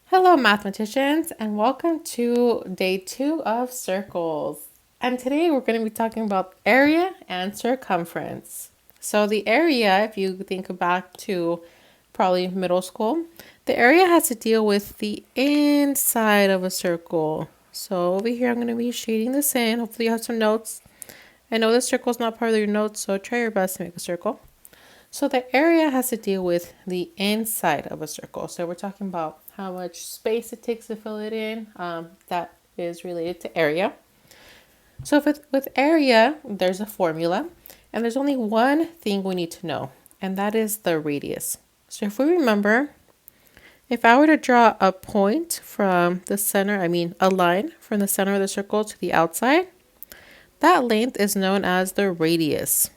Hello, mathematicians, and welcome to day 2 of circles. And today we're going to be talking about area and circumference. So, the area, if you think back to probably middle school, the area has to deal with the inside of a circle. So, over here, I'm going to be shading this in. Hopefully, you have some notes. I know this circle is not part of your notes, so try your best to make a circle. So the area has to deal with the inside of a circle. So we're talking about how much space it takes to fill it in. That is related to area. So with area, there's a formula, and there's only one thing we need to know, and that is the radius. So if we remember, if I were to draw a point from the center, a line from the center of the circle to the outside, that length is known as the radius.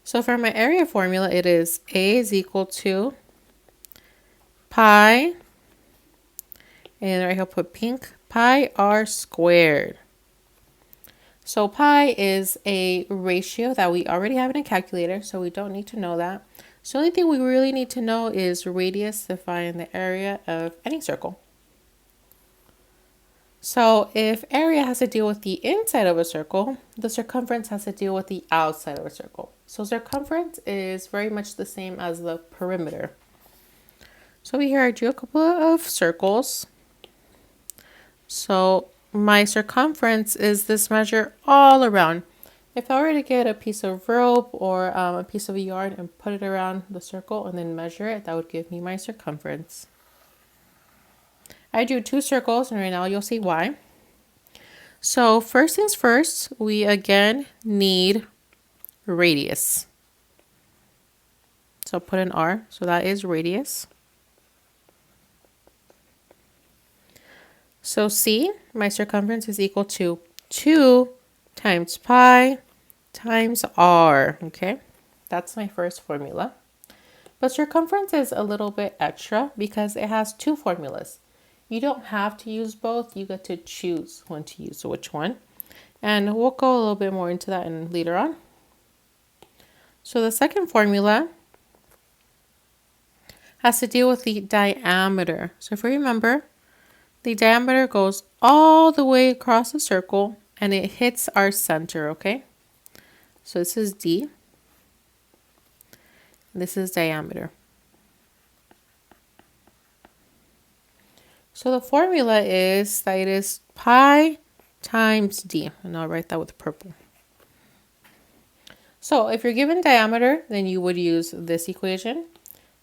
So for my area formula, it is A is equal to pi, and right here I'll put pink, pi r squared. So pi is a ratio that we already have in a calculator, so we don't need to know that. So the only thing we really need to know is radius to find the area of any circle. So if area has to deal with the inside of a circle, the circumference has to deal with the outside of a circle. So circumference is very much the same as the perimeter. So over here I drew a couple of circles. So my circumference is this measure all around. If I were to get a piece of rope or a piece of yarn and put it around the circle and then measure it, that would give me my circumference. I drew 2 circles, and right now you'll see why. So first things first, we again need radius. So put an R, so that is radius. So C, my circumference is equal to 2 times pi times R, okay? That's my first formula. But circumference is a little bit extra because it has 2 formulas. You don't have to use both. You get to choose when to use which one. And we'll go a little bit more into that later on. So the second formula has to deal with the diameter. So if you remember, the diameter goes all the way across the circle and it hits our center, okay? So this is D. This is diameter. So the formula is that it is pi times D, and I'll write that with purple. So if you're given diameter, then you would use this equation.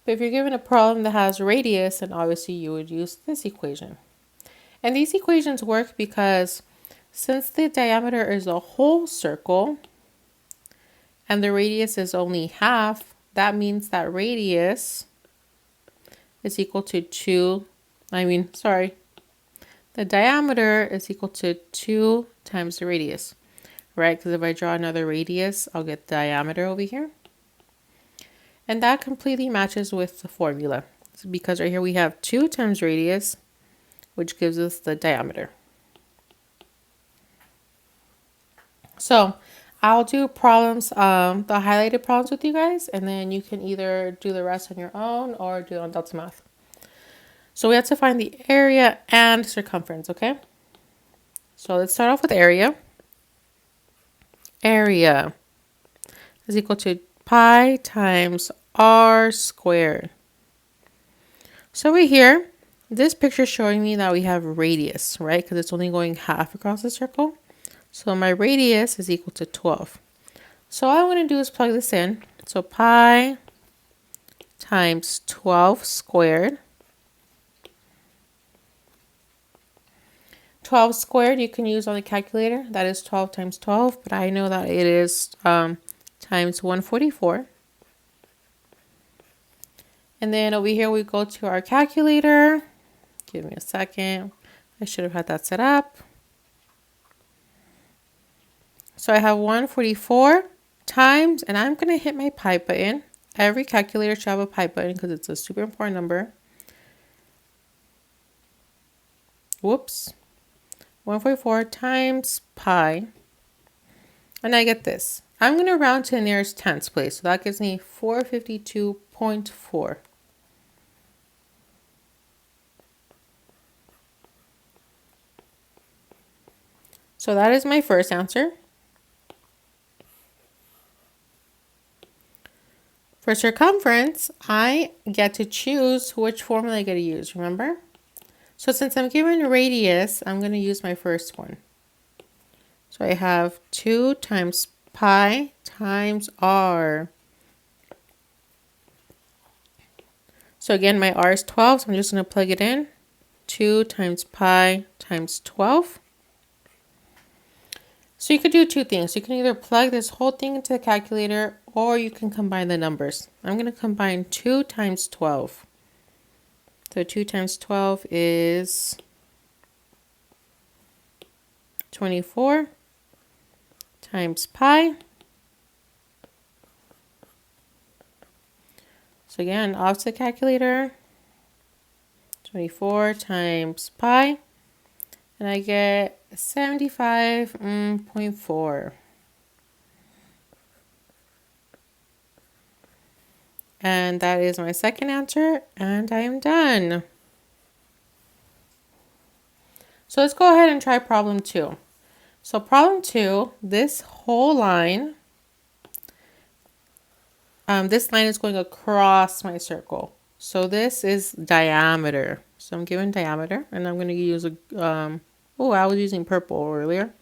But if you're given a problem that has radius, then obviously you would use this equation. And these equations work because since the diameter is a whole circle and the radius is only half, that means that radius is equal to the diameter is equal to 2 times the radius, right? Because if I draw another radius, I'll get diameter over here. And that completely matches with the formula because right here we have 2 times radius, which gives us the diameter. So I'll do problems, the highlighted problems with you guys, and then you can either do the rest on your own or do it on Delta Math. So we have to find the area and circumference, okay? So let's start off with area. Area is equal to pi times r squared. So over here, this picture is showing me that we have radius, right? Because it's only going half across the circle. So my radius is equal to 12. So all I'm going to do is plug this in. So pi times 12 squared. 12 squared you can use on the calculator. That is 12 times 12, but I know that it is times 144. And then over here we go to our calculator. Give me a second. I should have had that set up. So I have 144 times, and I'm going to hit my pi button. Every calculator should have a pi button because it's a super important number. Whoops. 144 times pi. And I get this. I'm going to round to the nearest tens place. So that gives me 452.4. So that is my first answer. For circumference, I get to choose which formula I get to use, remember? So since I'm given a radius, I'm going to use my first one. So I have 2 times pi times r. So again, my r is 12, so I'm just going to plug it in. 2 times pi times 12. So you could do two things. You can either plug this whole thing into the calculator or you can combine the numbers. I'm going to combine 2 times 12. So 2 times 12 is 24 times pi. So again, off to the calculator. 24 times pi. And I get 75.4. And that is my second answer, and I am done. So let's go ahead and try problem 2. So problem 2, this whole line, this line is going across my circle. So this is diameter. So I'm given diameter, and I'm going to use a, I was using purple earlier.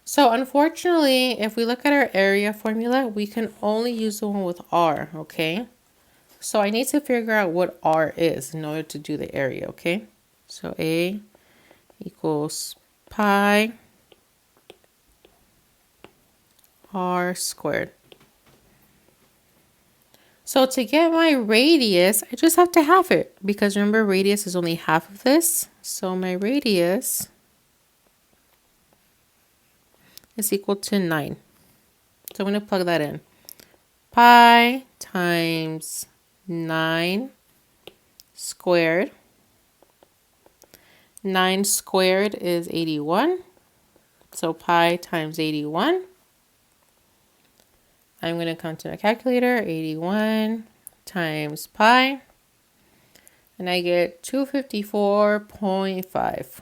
So unfortunately, if we look at our area formula, we can only use the one with r, okay? So I need to figure out what r is in order to do the area, okay? So A equals pi r squared. So to get my radius, I just have to half it because remember radius is only half of this. So my radius is equal to 9. So I'm going to plug that in. Pi times 9 squared. 9 squared is 81. So pi times 81. I'm going to come to my calculator, 81 times pi, and I get 254.5.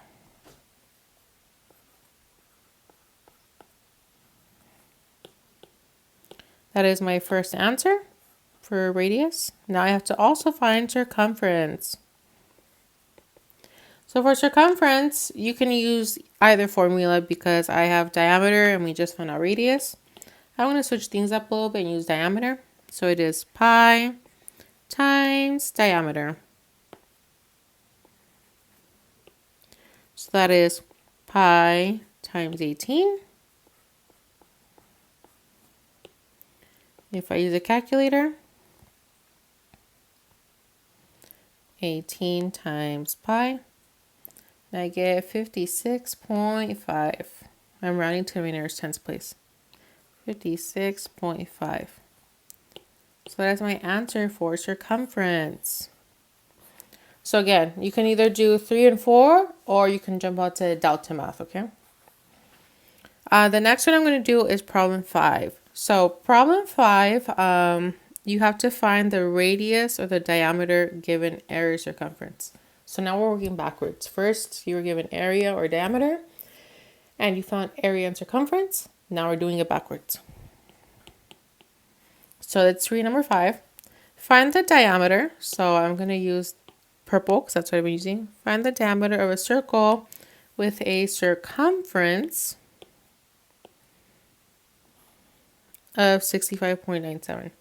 That is my first answer for radius. Now I have to also find circumference. So for circumference, you can use either formula because I have diameter and we just found out radius. I want to switch things up a little bit and use diameter. So it is pi times diameter. So that is pi times 18. If I use a calculator, 18 times pi, and I get 56.5. I'm rounding to the nearest tens place. 56.5. So that's my answer for circumference. So again, you can either do 3 and 4 or you can jump out to delta math, okay? The next one I'm going to do is problem 5. So problem 5, you have to find the radius or the diameter given area circumference. So now we're working backwards. First, you were given area or diameter, and you found area and circumference. Now we're doing it backwards. So that's tree number 5. Find the diameter. So I'm going to use purple because that's what I've been using. Find the diameter of a circle with a circumference of 65.97.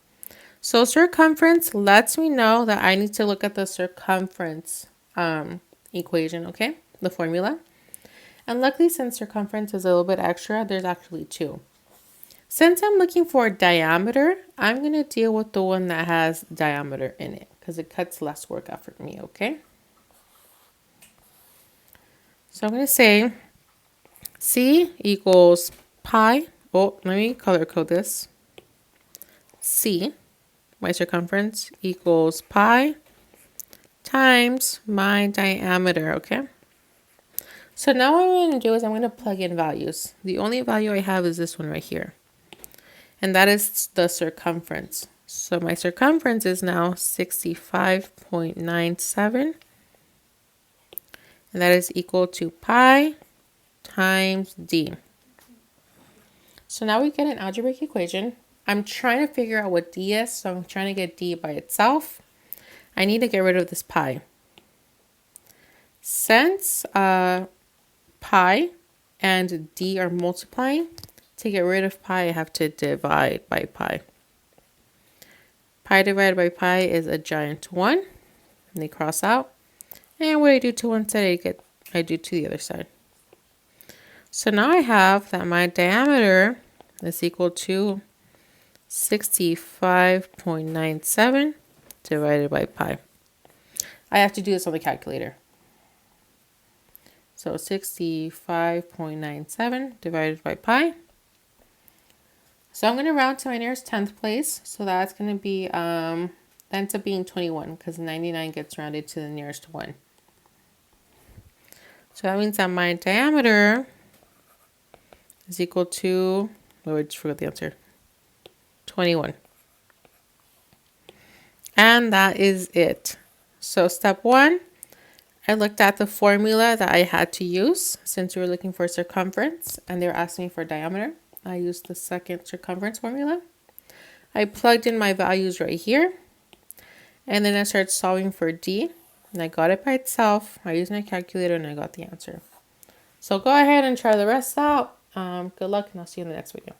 So circumference lets me know that I need to look at the circumference equation, okay? The formula. And luckily, since circumference is a little bit extra, there's actually 2. Since I'm looking for diameter, I'm going to deal with the one that has diameter in it because it cuts less work out for me, okay? So I'm going to say C equals pi. Oh, let me color code this. C, my circumference, equals pi times my diameter, okay? So now what I'm going to do is I'm going to plug in values. The only value I have is this one right here. And that is the circumference. So my circumference is now 65.97. And that is equal to pi times d. So now we get an algebraic equation. I'm trying to figure out what d is, so I'm trying to get d by itself. I need to get rid of this pi. Since pi and d are multiplying, to get rid of pi, I have to divide by pi. Pi divided by pi is a giant 1, and they cross out. And what I do to one side, I do to the other side. So now I have that my diameter is equal to 65.97 divided by pi. I have to do this on the calculator. So 65.97 divided by pi. So I'm going to round to my nearest 10th place. So that's going to be, that ends up being 21 because 99 gets rounded to the nearest 1. So that means that my diameter is equal to, oh, I just forgot the answer, 21. And that is it. So step 1, I looked at the formula that I had to use since we were looking for circumference and they were asking me for diameter. I used the second circumference formula. I plugged in my values right here. And then I started solving for d. And I got it by itself. I used my calculator and I got the answer. So go ahead and try the rest out. Good luck and I'll see you in the next video.